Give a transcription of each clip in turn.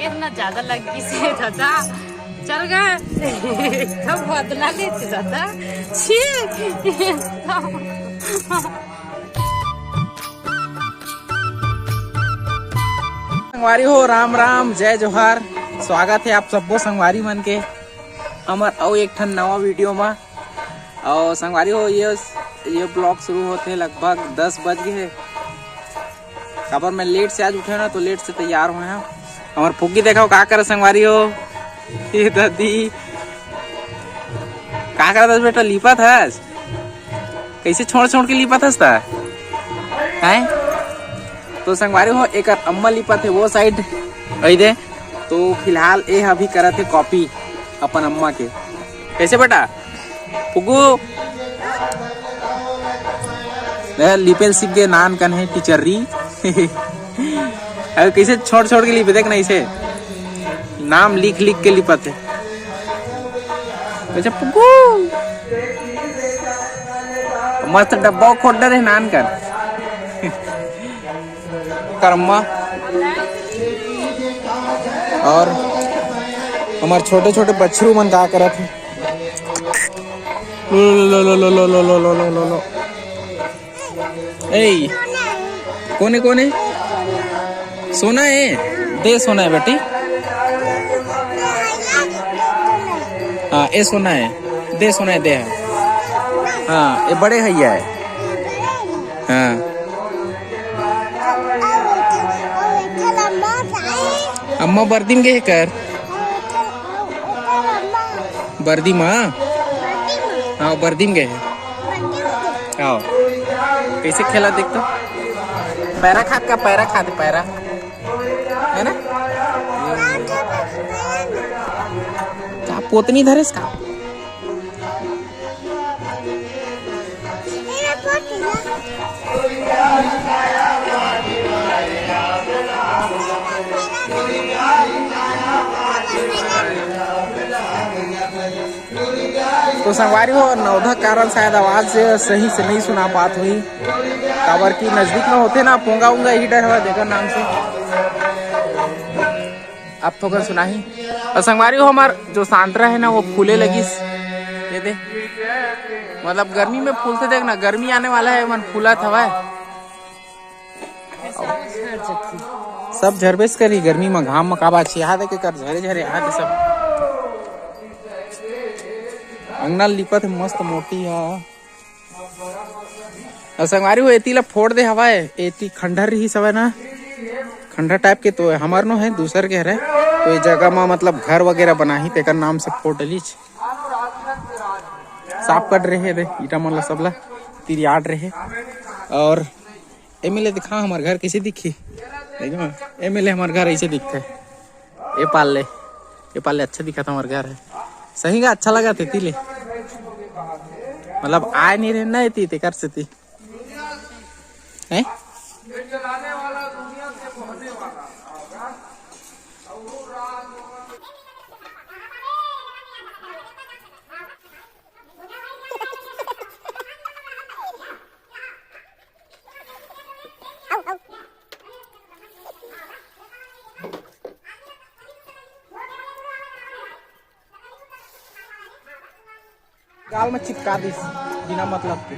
भागे ना ज्यादा लगी से दादा चल गए एकदम बदला लेते दादा छी संगवारी हो राम राम जय जोहार। स्वागत है आप सबको संगवारी मन के हमार और एक ठन नवा वीडियो में। और संगवारी हो ये ब्लॉग शुरू होते लगभग 10 बज गए है। खबर मैं लेट से आज उठे ना तो लेट से तैयार हुए हैं। हमार फुग्गी देखो का करे संगवारी हो ये दादी का कर बेटा लिपा था कैसे छोड़ छोड़ के लिपा था हैं। तो संगवारी हो एक अम्मा लिपा थे वो साइड दे। तो फिलहाल ये अभी करा थे कॉपी अपन अम्मा के। कैसे बेटा फुगू लिपेल सीख के नान कन है टीचर्री कैसे छोड़ छोड़ के लिपे देख ना इसे नाम लिख लिख के लिपा थे। अच्छा फुगू मस्त डब्बा खोल रहे नान कर कर्मा। और हमारे छोटे छोटे बच्चरू मन का करत है लो लो लो लो लो लो लो लो लो लो। ए कोने कोने सोना है दे सोना है बेटी। हाँ ये सोना है दे सोना है दे। हाँ ये बड़े भैया है। हाँ अम्मा बर्दिम गए कर बर्दी माँ। हाँ बर्दिम गए आओ कैसे खेला देख तो पैरा खाद का पैरा खाद पैरा है ना क्या पोतनी धरे इसका। तो संगवारी हो नौधा कारण शायद आवाज सही से नहीं सुना पात हुई काबर की नजदीक में होते ना पोंगा उंगा ही डर हुआ देखा नाम से अब थोड़ा सुना ही। और संगवारी हो हमार जो सांतरा है ना वो फूले लगी ये दे मतलब गर्मी में फूलते देखना गर्मी आने वाला है मन फूला था सब झरबेस करी गर्मी में घाम में काबा छिहा दे के कर झरे झरे हाथ सब अंगना लिपत है मस्त मोटी है। संगवारी वो एती ला फोड़ दे हवा है एती खंडहर रही सब है ना खंडहर टाइप के। तो हमार नो है दूसर के है तो ये जगह में मतलब घर वगैरह बना ही तेकर नाम से फोड़ लीच साफ कर रहे रे ईटा मन सब ला तिरियाट रहे। और एमएलए दिखा हमार घर कैसे दिखी देखो एमएलए हमार घर ऐसे दिखते ये पाल ले अच्छा दिखा था हमार घर है सही का अच्छा लगा थे तीले मतलब आए नहीं रहे ना थी कर से थी हैं। गाल में चिपका दी बिना मतलब के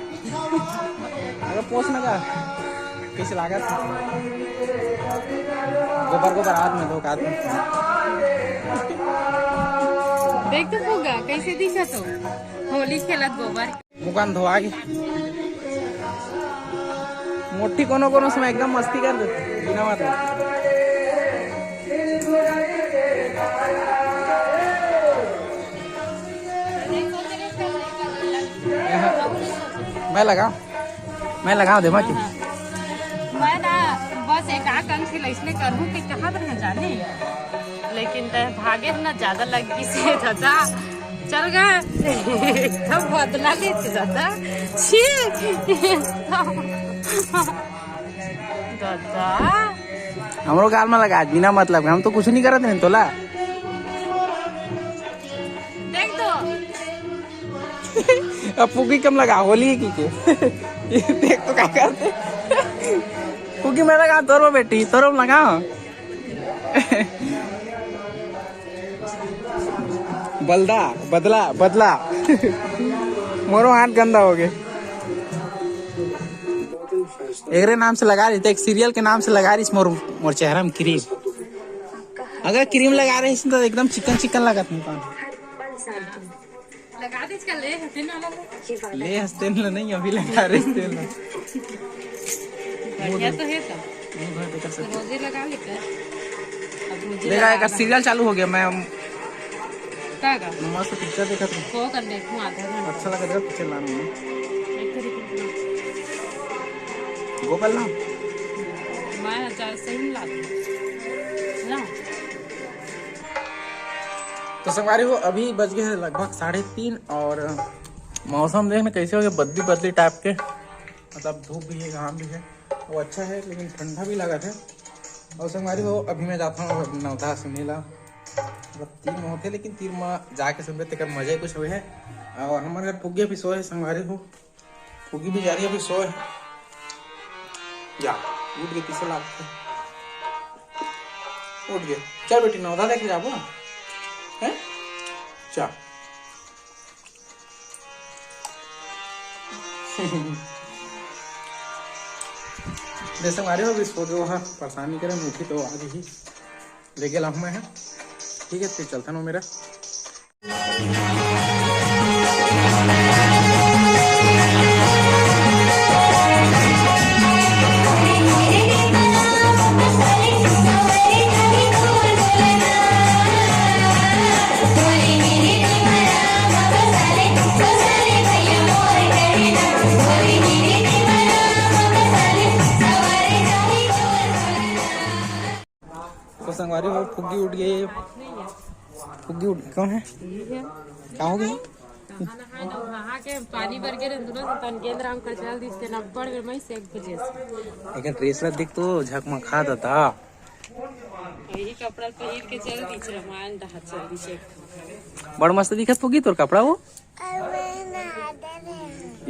अगर पोस ना का कैसे लगा गोबर गोबर हाथ में दो आदमी देख तो होगा कैसे दिखा तो होली खेलत गोबर मुकान धोआ के मोटी कोनो कोनो समय एकदम मस्ती कर देते बिना मतलब। मैं लगाऊं दे मत मैं ना बस एक अंक से इसलिए करूँ कि कहाँ पर न जाने लेकिन भागे ना ज्यादा लगी से दादा चल गए एकदम बदला लेते दादा छी दादा हमरो गाल में लगा बिना मतलब हम तो कुछ नहीं करते हैं तोला देख दो अब फुगी कम लगा होली की के देख तो क्या करते फुगी मैं लगा तोरो बेटी तोरो लगा बलदा बदला बदला मोरो हाथ गंदा हो गए। एकरे नाम से लगा रही थी, एक सीरियल के नाम से लगा रही मोर चेहरा में क्रीम। अगर क्रीम लगा रही तो एकदम चिकन चिकन लगा लगा दे इसका ले हंसते नहीं अभी लगा रहे बढ़िया तो है तो रोजे लगा लेकर अब मुझे देखा एक सीरियल चालू हो गया। मैं का का मस्त पिक्चर देखा था, को करने को आधा घंटा अच्छा लगा था पिक्चर लाने में। एक तरीके गोपाल नाम मैं चाय से ही ला ना। तो संगवारी हो अभी बज गए हैं लगभग 3:30 और मौसम देखने कैसे हो गया, बदली बदली टाइप के, मतलब धूप भी है घाम भी है, वो अच्छा है लेकिन ठंडा भी लगा था। और संगवारी हो अभी मैं जाता हूँ नवधा सुने ला, मतलब 3 में होते लेकिन 3 में जाके सुनते तक मजा ही कुछ हुए है। और हमारे घर पुग्गे भी सोए संगवारी हो, पुग्गी भी जा रही है अभी सोए या उठ गए किसे लागते उठ गए। चल बेटी नवधा देख जाबो है चा जैसे हमारे हो सो जो है परेशानी करे उठी तो आज ही लेके लाऊं मैं है। ठीक है फिर चलता हूँ मेरा। तो संगवारी हो फुग्गी उठ गई, फुग्गी उठ कौन है क्या हो गई नहा के पानी भर के तुरंत तन केंद्र हम कर चल दिस के 90 में मैं से 1 बजे से अगर ड्रेस ला देख तो झकमखा देता यही कपड़ा पहन के चल दी रामायण दहा चल दी से बड़ मस्त दिखत फुग्गी तोर कपड़ा वो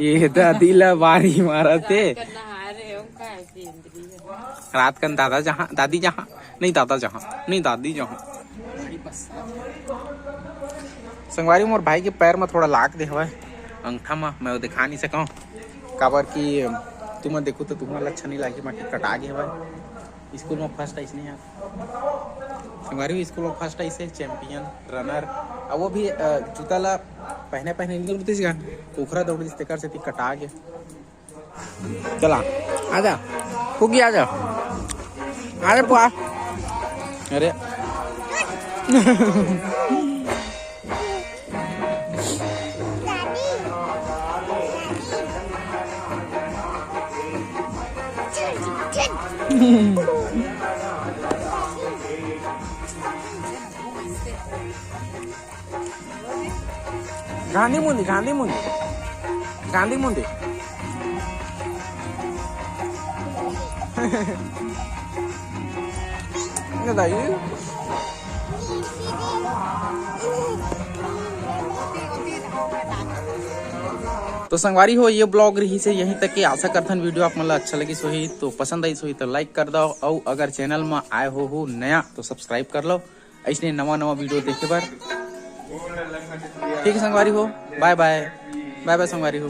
ये दादी ला बारी मारा थे नहा रहे हो का केंद्रीय रात का दादा जहाँ दादी जहाँ नहीं दादा जहाँ नहीं दादी जहाँ संगवारी मोर भाई के पैर में थोड़ा लाग दे हवा अंगठा में मैं दिखा नहीं सकूँ काबर की तुम देखो तो तुम्हारा अच्छा नहीं लगी मैं कटा गए हवा। स्कूल में फर्स्ट आइस नहीं यार संगवारी स्कूल में फर्स्ट आइस है चैंपियन रनर और वो भी जूता ला पहने पहने निकलती पोखरा दौड़ी कर से कटा गया। चला आजा फुगी आजा अरे पुआ अरे गांधी मुंदी गांधी मुंदी गांधी मुंदी तो संगवारी हो ये ब्लॉग रही से यहीं तक की आशा करथन वीडियो आप मतलब अच्छा लगी सोही तो पसंद आई सोही तो लाइक कर दो और अगर चैनल में आए हो नया तो सब्सक्राइब कर लो ऐसे नवा वीडियो देखे बार। ठीक है संगवारी हो बाय बाय बाय बाय संगवारी हो।